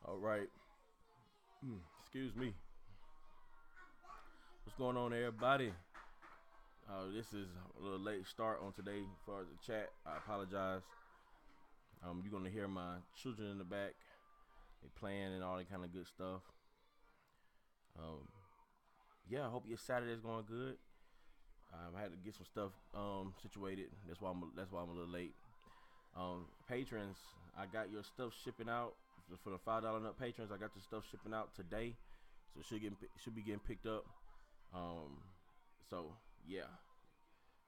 All right. Excuse me. What's going on, everybody? This is a little late start on today for the chat. I apologize. You're gonna hear my children in the back. They playing and all that kind of good stuff. Um, yeah, I hope your Saturday is going good. I had to get some stuff situated. That's why I'm a little late. Patrons, I got your stuff shipping out for the $5 and up patrons. I got the stuff shipping out today, so it should be getting picked up. So yeah,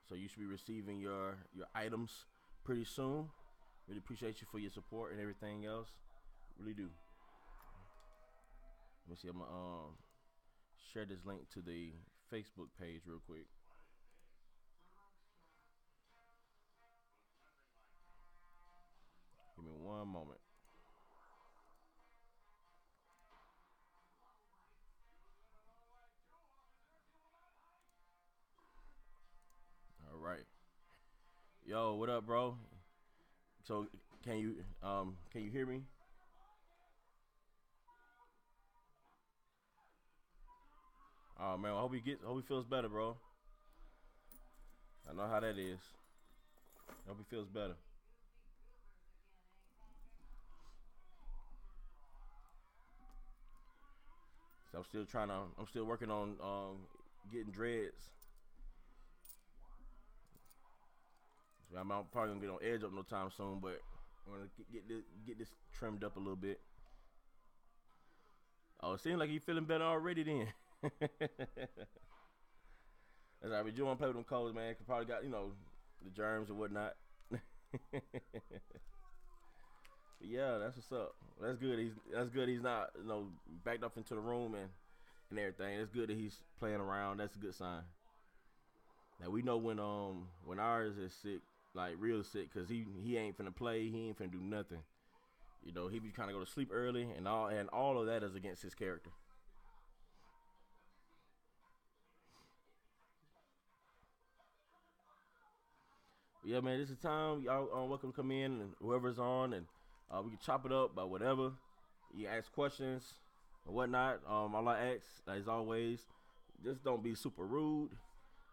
so you should be receiving your items pretty soon. Really appreciate you for your support and everything else. Really do. Let me see. I'm gonna share this link to the Facebook page real quick. Give me one moment. All right. Yo, what up, bro? So can you hear me? Oh man, I hope he feels better, bro. I know how that is. I hope he feels better. So I'm still working on getting dreads. So I'm probably gonna get on edge up no time soon, but I'm gonna get this trimmed up a little bit. Oh, it seems like you feeling better already then. That's right, but you don't want to play with them colds, man. Cause probably got the germs and whatnot. But yeah, that's what's up. That's good. He's not backed up into the room and everything. It's good that he's playing around. That's a good sign. Now we know when ours is sick, like real sick, cause he ain't finna play. He ain't finna do nothing. He be trying to go to sleep early, and all of that is against his character. But yeah, man, this is time. Y'all welcome to come in, and whoever's on, and we can chop it up by whatever. You ask questions or whatnot. All I ask, as always, just don't be super rude.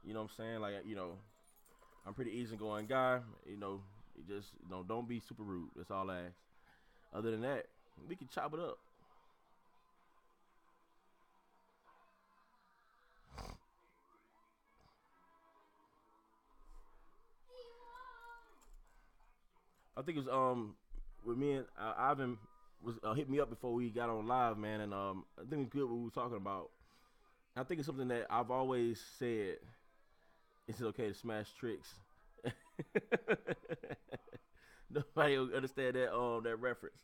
You know what I'm saying? Like, I'm a pretty easygoing guy. You just don't be super rude. That's all I ask. Other than that, we can chop it up. I think it's with me and Ivan was hit me up before we got on live, man, and I think it's good what we were talking about. I think it's something that I've always said. It's okay to smash tricks. Nobody will understand that reference.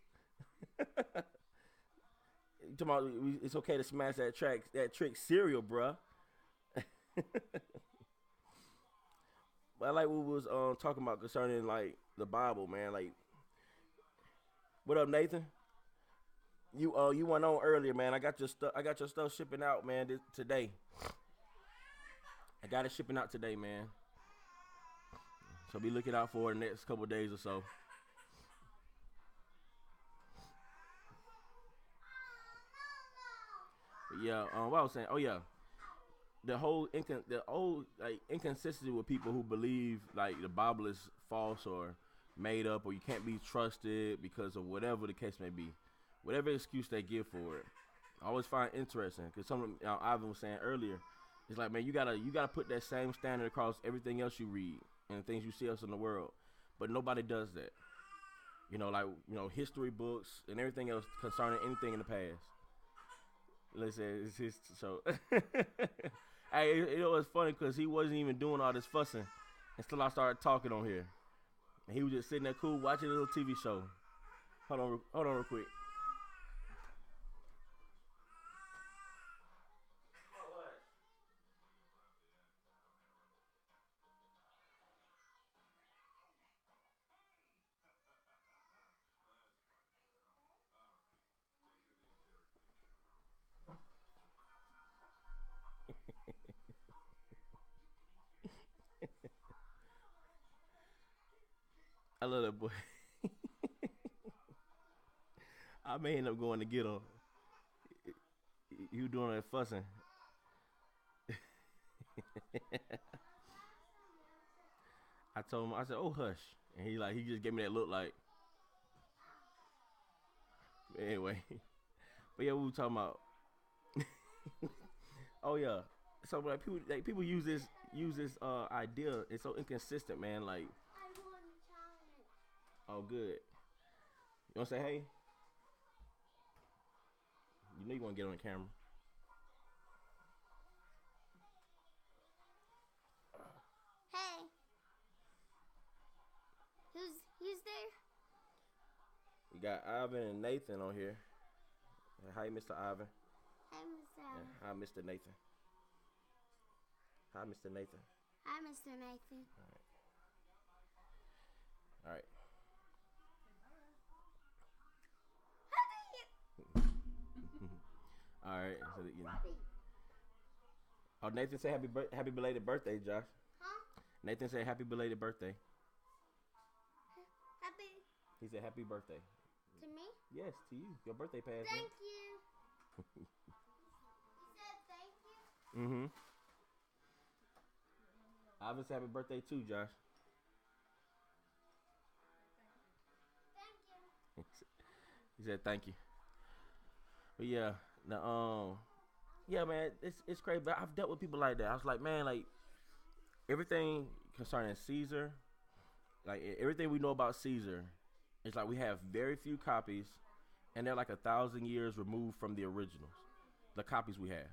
You talking about it's okay to smash that trick cereal, bruh. But I like what we was talking about concerning like the Bible, man. Like, what up, Nathan? You went on earlier, man. I got your stuff shipping out, man. Today. I got it shipping out today, man. So be looking out for it the next couple days or so. But yeah, what I was saying. Oh yeah, the old like inconsistency with people who believe like the Bible is false or made up or you can't be trusted because of whatever the case may be, whatever excuse they give for it. I always find interesting because something Ivan was saying earlier. It's like, man, you gotta put that same standard across everything else you read and the things you see else in the world, but nobody does that. Like history books and everything else concerning anything in the past. Let's say it's his so. Hey, it's funny because he wasn't even doing all this fussing until I started talking on here. And he was just sitting there cool watching a little TV show. Hold on real quick. I love that boy. I may end up going to get him. You doing that fussing? I told him. I said, "Oh, hush," and he just gave me that look like. Anyway, but yeah, we were talking about. Oh yeah, so like people use this idea. It's so inconsistent, man. Like, oh good. You want to say hey? You know you want to get on the camera. Hey, who's there? We got Ivan and Nathan on here. Hi, Mr. Ivan. Hi, Mr. And hi, Mr. Nathan. Hi, Mr. Nathan. Hi, Mr. Nathan. All right. All right. So that, oh, Nathan said happy belated birthday, Josh. Huh? Nathan said happy belated birthday. Happy He said happy birthday. to me? Yes, to you. Your birthday passed. Thank you. He said thank you. Mm-hmm. Ivan said happy birthday too, Josh. Thank you. He said thank you. But yeah, yeah, man, it's crazy. But I've dealt with people like that. I was like, man, like everything concerning Caesar, like everything we know about Caesar, it's like we have very few copies, and they're like 1,000 years removed from the originals, the copies we have,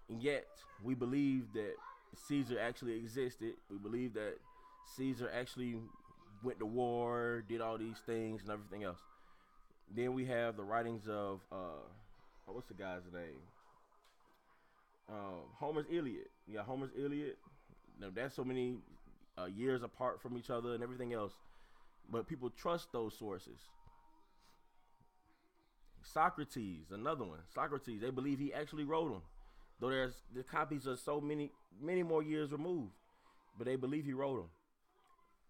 and yet we believe that Caesar actually existed. We believe that Caesar actually went to war, did all these things and everything else. Then we have the writings of what's the guy's name? Homer's Iliad. Yeah, Homer's Iliad. Now that's so many years apart from each other and everything else, but people trust those sources. Socrates, another one. Socrates, they believe he actually wrote them, though the copies are so many more years removed, but they believe he wrote them.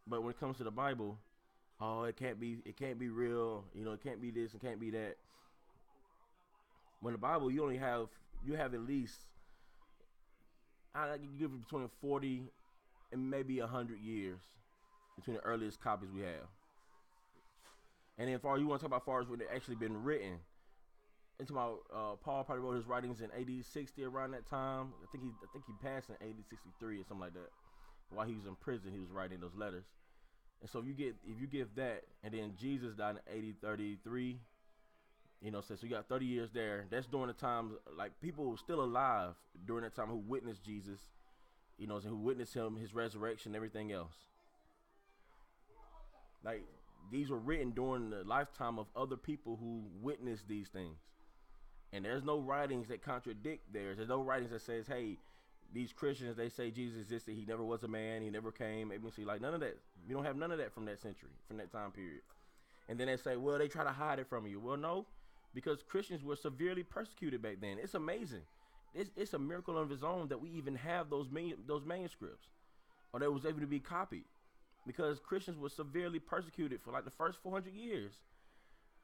But when it comes to the Bible, oh, it can't be real. You know, it can't be this, it can't be that. When the Bible, you have at least, I give it between 40 and maybe 100 years between the earliest copies we have. And then, far you want to talk about far as when it actually been written, it's about Paul probably wrote his writings in AD 60 around that time. I think he passed in AD 63 or something like that. While he was in prison, he was writing those letters. And so if you give that, and then Jesus died in AD 33, you know, so you got 30 years there. That's during the time, like people still alive during that time who witnessed Jesus, you know, who witnessed him, his resurrection, everything else. Like these were written during the lifetime of other people who witnessed these things. And there's no writings that contradict theirs. There's no writings that says, hey, these Christians, they say Jesus existed. He never was a man. He never came. ABC, like none of that. We don't have none of that from that century, from that time period. And then they say, well, they try to hide it from you. Well, no, because Christians were severely persecuted back then. It's amazing. It's a miracle of his own that we even have those manuscripts, or that was able to be copied, because Christians were severely persecuted for like the first 400 years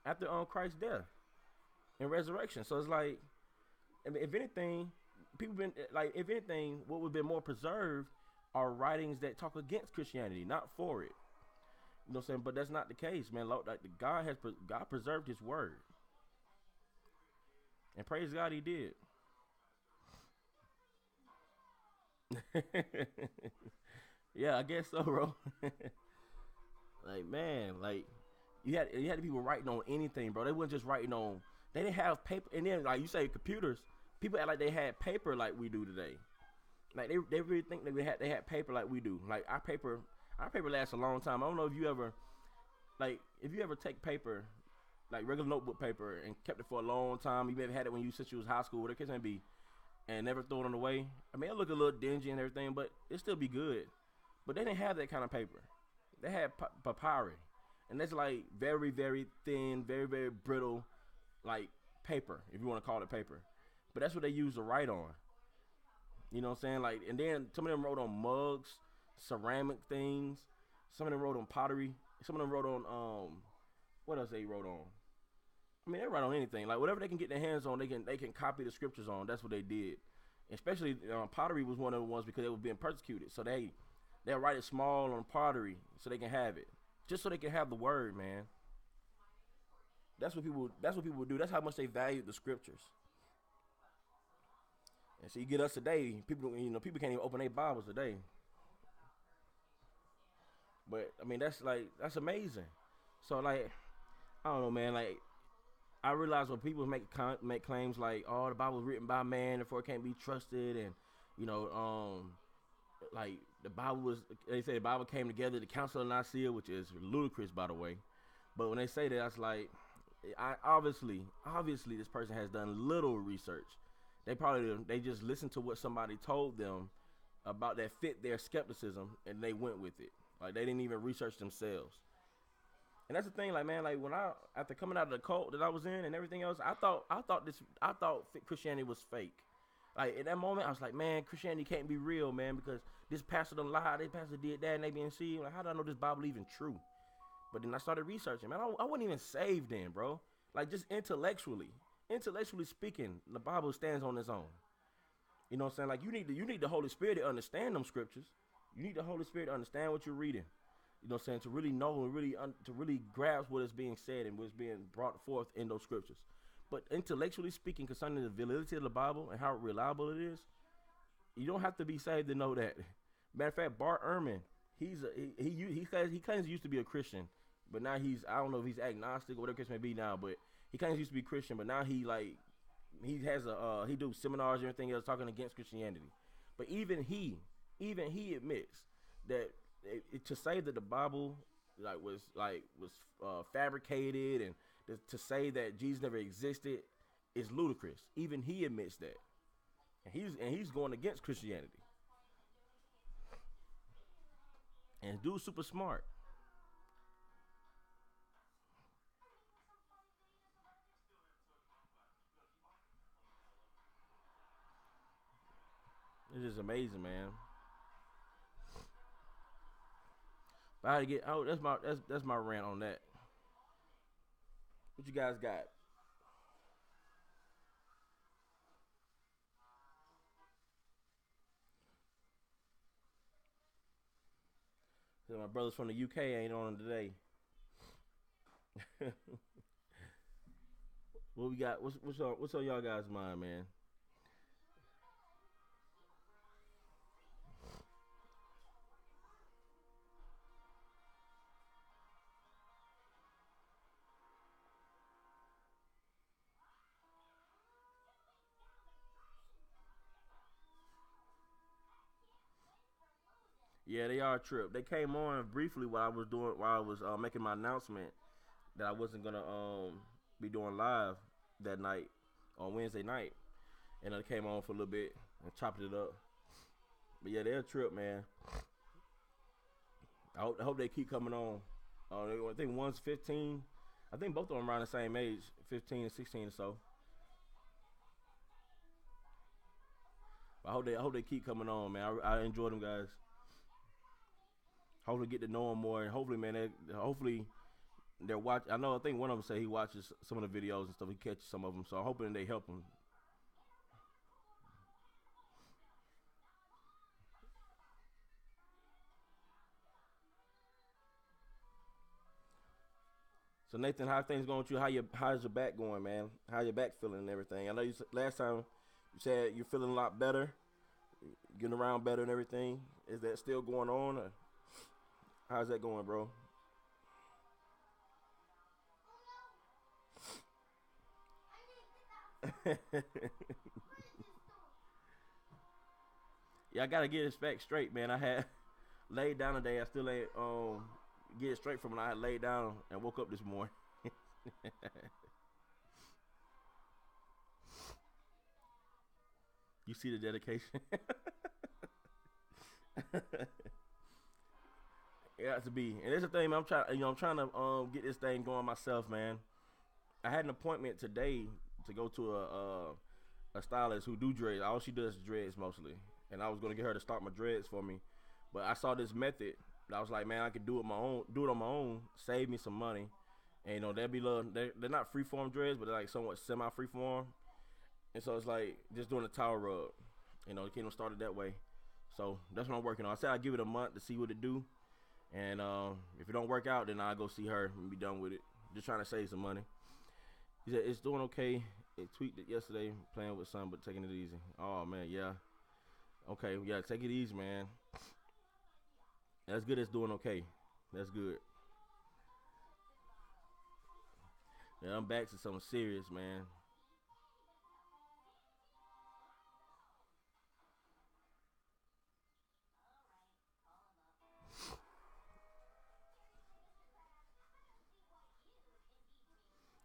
after Christ's death and resurrection. So it's like, I mean, if anything, what would have been more preserved are writings that talk against Christianity, not for it. You know what I'm saying? But that's not the case, man. Like God preserved His word, and praise God, He did. Yeah, I guess so, bro. Like, man, like you had people writing on anything, bro. They weren't just writing on. They didn't have paper, and then like you say, computers. People act like they had paper like we do today. Like they really think that they had paper like we do. Like our paper lasts a long time. I don't know if you ever take paper, like regular notebook paper, and kept it for a long time. You maybe had it when since you was high school, whatever it may be, and never throw it away. I mean, it look a little dingy and everything, but it still be good. But they didn't have that kind of paper. They had papyri, and that's like very, very thin, very, very brittle, like paper, if you want to call it paper. But that's what they used to write on. You know what I'm saying? Like, and then some of them wrote on mugs, ceramic things. Some of them wrote on pottery. Some of them wrote on what else they wrote on? I mean, they write on anything. Like whatever they can get their hands on, they can copy the scriptures on. That's what they did. Especially pottery was one of the ones because they were being persecuted. So they'll write it small on pottery so they can have it, just so they can have the word, man. That's what people do. That's how much they valued the scriptures. And so you get us today, people can't even open their Bibles today. But I mean, that's amazing. So like, I don't know, man. Like, I realize when people make claims like, "Oh, the Bible was written by man, therefore it can't be trusted," and like they say the Bible came together, the Council of Nicaea, which is ludicrous, by the way. But when they say that, it's like, obviously this person has done little research. They just listened to what somebody told them about that fit their skepticism, and they went with it. Like, they didn't even research themselves. And that's the thing, like, man, like, after coming out of the cult that I was in and everything else, I thought Christianity was fake. Like, at that moment, I was like, man, Christianity can't be real, man, because this pastor done lied, this pastor did that, and ABNC. Like, how do I know this Bible even true? But then I started researching, man. I wasn't even saved then, bro. Like, just intellectually speaking, the Bible stands on its own. You know what I'm saying? Like, you need the Holy Spirit to understand them scriptures. You need the Holy Spirit to understand what you're reading. You know what I'm saying? To really know and to really grasp what is being said and what's being brought forth in those scriptures. But intellectually speaking, concerning the validity of the Bible and how reliable it is, you don't have to be saved to know that. Matter of fact, Bart Ehrman, he claims he used to be a Christian, but now I don't know if he's agnostic or whatever case may be now, but he claims he used to be Christian, but now he do seminars and everything else talking against Christianity. But even he admits that to say that the Bible was fabricated and to say that Jesus never existed is ludicrous. Even he admits that, and he's going against Christianity. And dude's super smart. It's just amazing, man. But I had to get that's my rant on that. What you guys got? So my brothers from the UK ain't on today. What we got? What's on y'all guys' mind, man? Yeah, they are a trip. They came on briefly while I was making my announcement that I wasn't gonna be doing live that night on Wednesday night, and they came on for a little bit and chopped it up. But yeah, they're a trip, man. I hope they keep coming on. I think one's 15. I think both of them around the same age, 15 and 16 or so. I hope they keep coming on, man. I enjoy them guys. Hopefully get to know them more, and hopefully, man, they're watch. I think one of them said he watches some of the videos and stuff. He catches some of them, so I'm hoping they help him. So Nathan, how things going with you? How's your back going, man? How your back feeling and everything? I know last time you said you're feeling a lot better, getting around better and everything. Is that still going on, or how's that going, bro? Yeah, I gotta get this back straight, man. I had laid down today. I still ain't get it straight from when I had laid down and woke up this morning. You see the dedication? It has to be, and it's the thing, man. I'm trying to get this thing going myself, man. I had an appointment today to go to a stylist who do dreads. All she does is dreads mostly, and I was gonna get her to start my dreads for me, but I saw this method. And I was like, man, I could do it on my own, save me some money, And they'll be little. They're not freeform dreads, but they're like somewhat semi freeform. And so it's like just doing a towel rub. The kingdom started that way. So that's what I'm working on. I said I'd give it a month to see what it do. And if it don't work out, then I'll go see her and be done with it. Just trying to save some money. He said it's doing okay. It tweaked it yesterday, playing with son, but taking it easy. Oh man, yeah. Okay, yeah, take it easy, man. That's good as doing okay. That's good. Yeah, I'm back to something serious, man.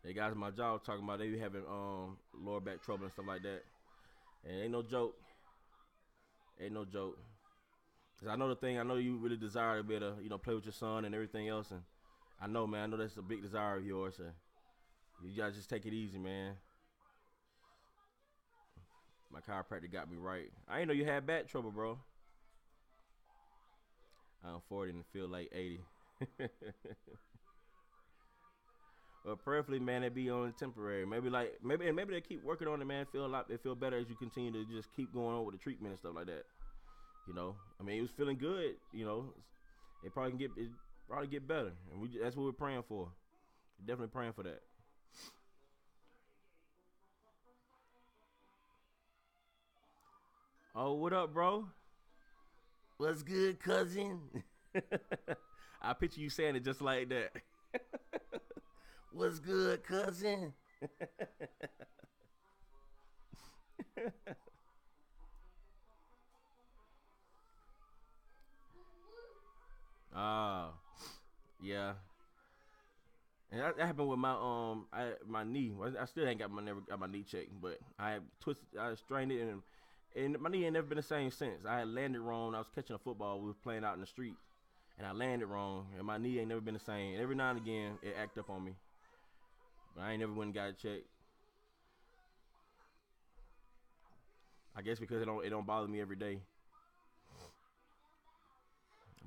They guys at my job talking about they be having lower back trouble and stuff like that. And ain't no joke. Ain't no joke. Cause I know the thing. I know you really desire to be able to, play with your son and everything else. And I know, man. I know that's a big desire of yours. And you gotta just take it easy, man. My chiropractor got me right. I ain't know you had back trouble, bro. I'm 40 and feel like 80. Well, prayerfully, man, it be on temporary. Maybe they keep working on it, man. They feel better as you continue to just keep going on with the treatment and stuff like that. I mean, it was feeling good. It probably get better, and that's what we're praying for. We're definitely praying for that. Oh, what up, bro? What's good, cousin? I picture you saying it just like that. What's good, cousin? Ah, yeah. And that happened with my knee. Well, I still ain't never got my knee checked, but I strained it, and my knee ain't never been the same since. I had landed wrong. I was catching a football. We was playing out in the street, and I landed wrong, and my knee ain't never been the same. And every now and again, it act up on me. But I ain't never went and got it checked. I guess because it don't bother me every day.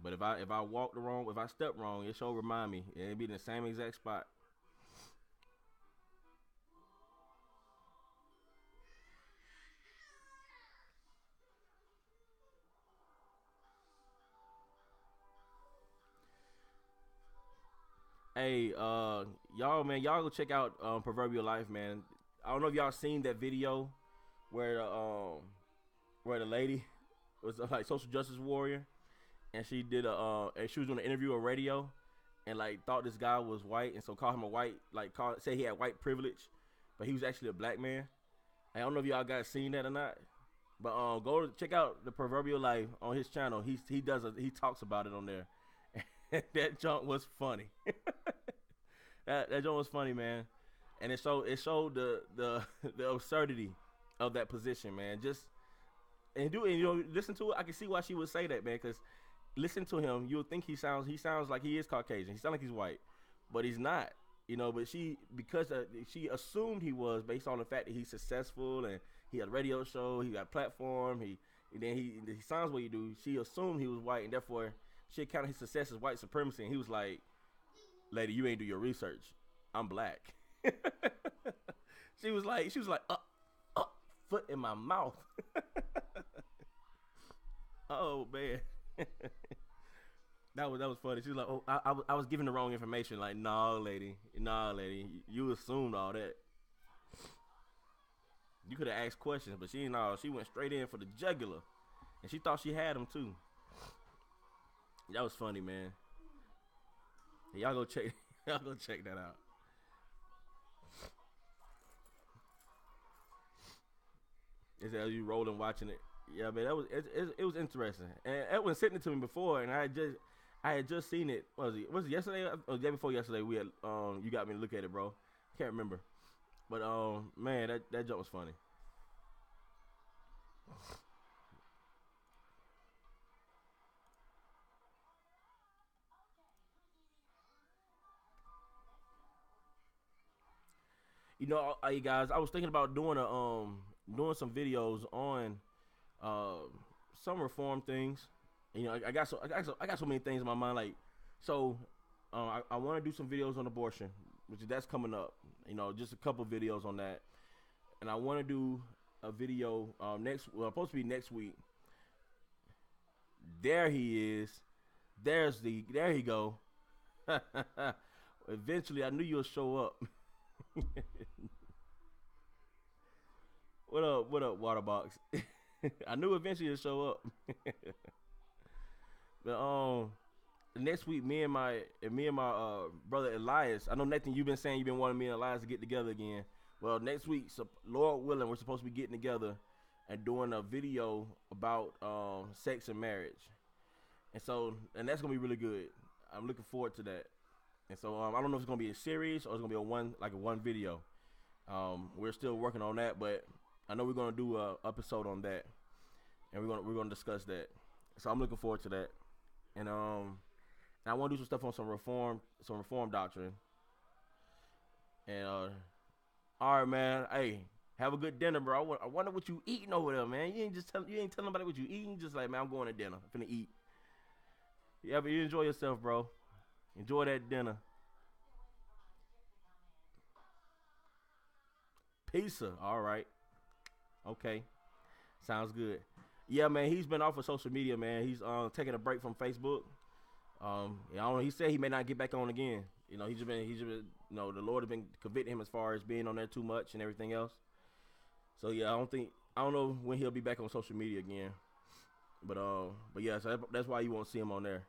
But if I walk if I step wrong, it sure remind me. It'll be in the same exact spot. Hey, y'all, man, y'all go check out Proverbial Life, man. I don't know if y'all seen that video where the lady was like social justice warrior, and she did and she was doing an interview on radio, and like thought this guy was white, and so called him a white, say he had white privilege, but he was actually a black man. I don't know if y'all guys seen that or not, but go check out the Proverbial Life on his channel. He talks about it on there. That junk was funny. that junk was funny, man, and it showed the absurdity of that position, man. Listen to it. I can see why she would say that, man, because listen to him, you would think he sounds like he is Caucasian. He sounds like he's white, but he's not. But because she assumed he was based on the fact that he's successful and he had a radio show, he got a platform, he sounds what he do. She assumed he was white, and therefore she accounted his success as white supremacy. And he was like, "Lady, you ain't do your research. I'm black." She was like, foot in my mouth. Oh man. That was funny. She was like, "Oh, I was giving the wrong information." Like, nah, lady, you assumed all that. You could have asked questions, but she went straight in for the jugular, and she thought she had him too. That was funny, man. Y'all go check that out. Is that you rolling watching it? Yeah, man, it was interesting. And Edwin sent it to me before, and I had just seen it. Was it yesterday or the day before yesterday? We had you got me to look at it, bro. Can't remember, but man, that joke was funny. You guys, I was thinking about doing some videos on some reform things. I got so many things in my mind. Like, so I want to do some videos on abortion. which that's coming up. You know, just a couple videos on that, and I want to do a video supposed to be next week. There he is. There he go. Eventually, I knew you'll show up. What up, Waterbox? I knew eventually you'll show up. But next week, me and my brother Elias. I know Nathan, you've been saying you've been wanting me and Elias to get together again. Well, next week, so Lord willing, we're supposed to be getting together and doing a video about sex and marriage. And that's gonna be really good. I'm looking forward to that. And so I don't know if it's gonna be a series or it's gonna be a one video. We're still working on that, but I know we're gonna do a episode on that, and we're gonna discuss that. So I'm looking forward to that. And I want to do some stuff on some reform doctrine. And all right, man. Hey, have a good dinner, bro. I wonder what you eating over there, man. You ain't telling nobody what you eating. Just like, man, I'm going to dinner. I'm finna eat. Yeah, but you enjoy yourself, bro. Enjoy that dinner. Pizza. All right. Okay. Sounds good. Yeah, man. He's been off of social media, man. He's taking a break from Facebook. I don't know. He said he may not get back on again. You know, he's just been, you know, the Lord has been convicting him as far as being on there too much and everything else. So yeah, I don't know when he'll be back on social media again. But yeah, so that's why you won't see him on there.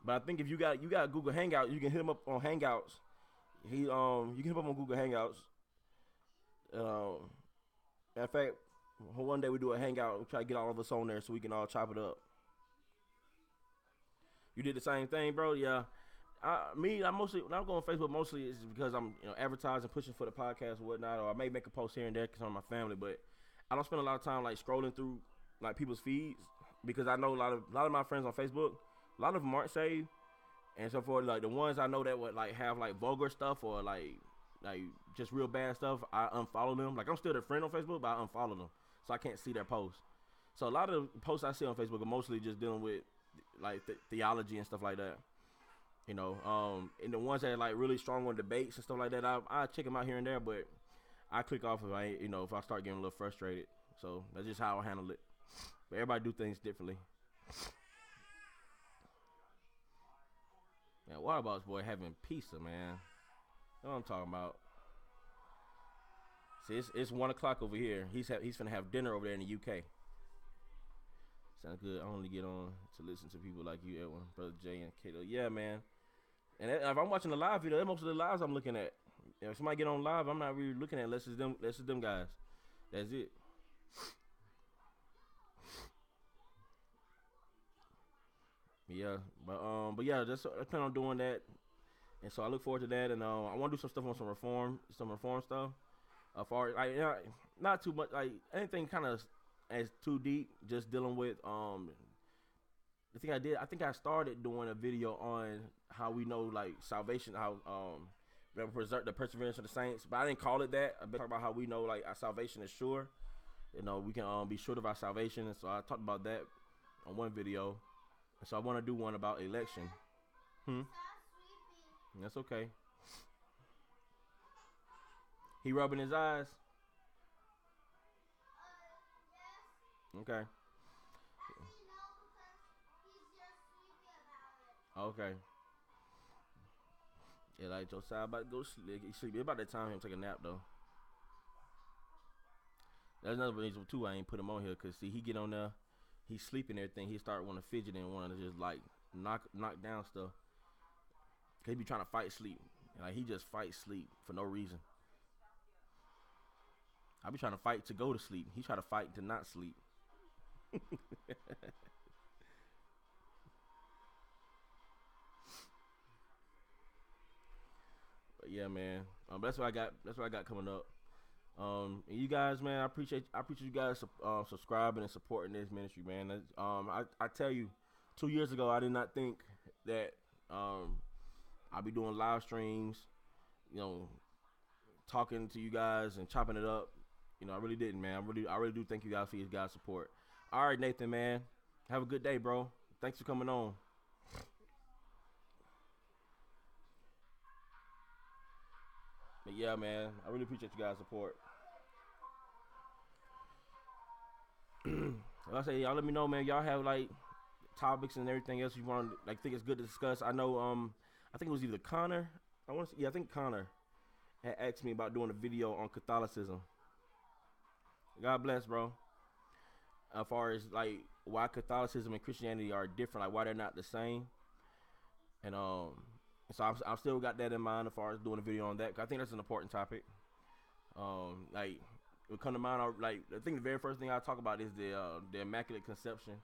But I think if you got Google Hangouts, you can hit him up on Hangouts. You can hit him up on Google Hangouts. In fact, one day we do a hangout. We try to get all of us on there so we can all chop it up. You did the same thing, bro. Yeah. I mostly, when I go on Facebook, mostly it's because I'm advertising, pushing for the podcast or whatnot, or I may make a post here and there because I'm my family. But I don't spend a lot of time like scrolling through like people's feeds because I know a lot of my friends on Facebook, a lot of them aren't saved, and so forth. Like the ones I know that would like have like vulgar stuff or like just real bad stuff, I unfollow them. Like I'm still their friend on Facebook, but I unfollow them so I can't see their posts. So a lot of the posts I see on Facebook are mostly just dealing with like theology and stuff like that. You know, and the ones that are like really strong on debates and stuff like that, I check them out here and there, but I click off if if I start getting a little frustrated. So that's just how I handle it. But everybody do things differently. Man, Waterbox boy having pizza, man. That's what I'm talking about. See, it's 1 o'clock over here. He's finna have dinner over there in the UK. Sounds good. I only get on to listen to people like you, Edwin, Brother Jay, and Kato. Yeah, man. And if I'm watching the live video, that's most of the lives I'm looking at. If somebody get on live, I'm not really looking at unless it's them guys. That's it. Yeah, but yeah, I plan on doing that, and so I look forward to that. And I want to do some stuff on some reform stuff. Far like not too much like anything kind of as too deep. Just dealing with the thing I think I started doing a video on how we know like salvation, how preserve the perseverance of the saints, but I didn't call it that. I've been talking about how we know like our salvation is sure. You know, we can be sure of our salvation, and so I talked about that on one video. And so I want to do one about election. That's okay. He rubbing his eyes. Yes. Okay. Actually, no, because he's just sleepy about it. Okay. Yeah, like Josiah about to go sleep. He sleep. It's about that time him take a nap though. That's another reason too I ain't put him on here because see he get on there, he's sleeping and everything. He start want to fidget and want to just like knock down stuff. Cause he be trying to fight sleep. And, like he just fights sleep for no reason. I be trying to fight to go to sleep. He try to fight to not sleep. But yeah, man. That's what I got. That's what I got coming up. And you guys, man, I appreciate you guys subscribing and supporting this ministry, man. I tell you, 2 years ago, I did not think that I'd be doing live streams, talking to you guys and chopping it up. I really didn't, man. I really do thank you guys for your guys' support. All right, Nathan, man. Have a good day, bro. Thanks for coming on. But yeah, man, I really appreciate you guys' support. Like I say, y'all let me know, man. Y'all have like topics and everything else you want to like think it's good to discuss. I know I think it was either Connor. I think Connor had asked me about doing a video on Catholicism. God bless, bro. As far as like why Catholicism and Christianity are different, like why they're not the same. And so I've still got that in mind as far as doing a video on that. 'Cause I think that's an important topic. Like it would come to mind. Like I think the very first thing I talk about is the Immaculate Conception,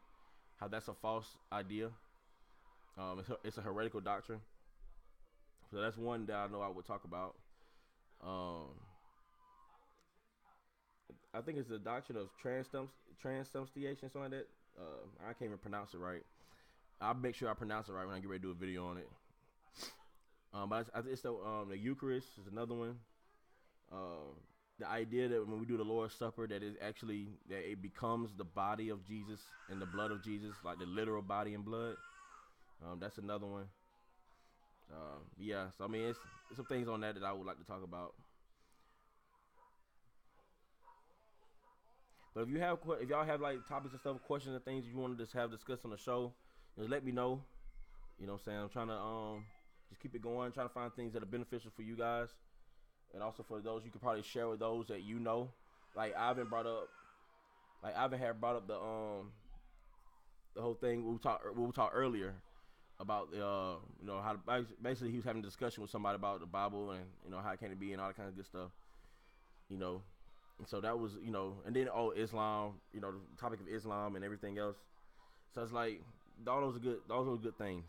how that's a false idea. It's a heretical doctrine. So that's one that I know I would talk about. Um, I think it's the doctrine of transubstantiation, something like that. I can't even pronounce it right. I'll make sure I pronounce it right when I get ready to do a video on it. But it's the Eucharist is another one. The idea that when we do the Lord's Supper, that it becomes the body of Jesus and the blood of Jesus, like the literal body and blood. That's another one. Yeah, so I mean, it's some things on that I would like to talk about. But if y'all have like topics and stuff, questions and things you want to just have discussed on the show, just let me know. You know what I'm saying? I'm trying to just keep it going, trying to find things that are beneficial for you guys, and also for those you could probably share with those that you know. Like Ivan had brought up the whole thing we talked earlier about how basically he was having a discussion with somebody about the Bible and how can it be and all that kind of good stuff. And so that was, and then Islam, the topic of Islam and everything else. So it's like all those are good things.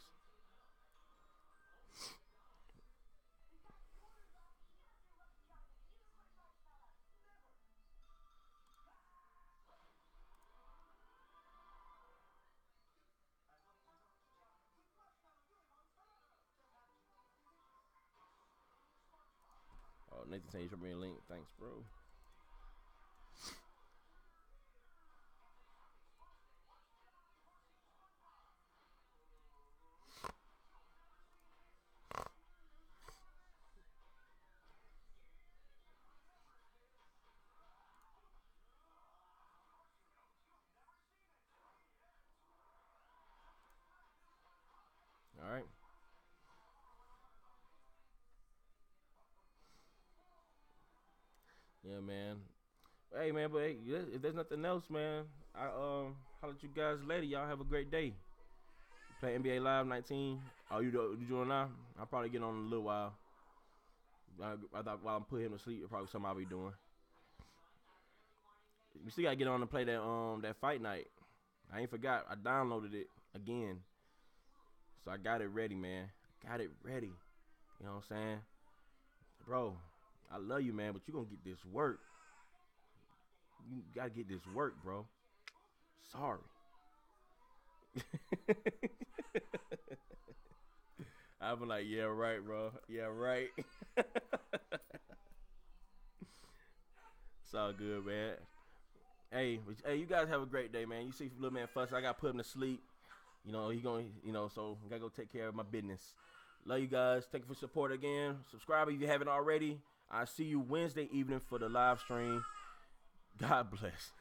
Nathan saying you should bring a link. Thanks, bro. All right. Yeah, man. Hey, man, but hey, if there's nothing else, man, I'll let you guys later. Y'all have a great day. Play NBA Live 19. Oh, you doing now? I'll probably get on in a little while. I thought while I'm putting him to sleep, probably something I'll be doing. We still gotta get on and play that fight night. I ain't forgot. I downloaded it again, so I got it ready, man. Got it ready. You know what I'm saying, bro? I love you, man, but you gonna get this work. You gotta get this work, bro. Sorry. I've been like, yeah, right, bro. Yeah, right. It's all good, man. Hey, you guys have a great day, man. You see little man fuss, I gotta put him to sleep. He gonna, so I gotta go take care of my business. Love you guys. Thank you for support again. Subscribe if you haven't already. I'll see you Wednesday evening for the live stream. God bless.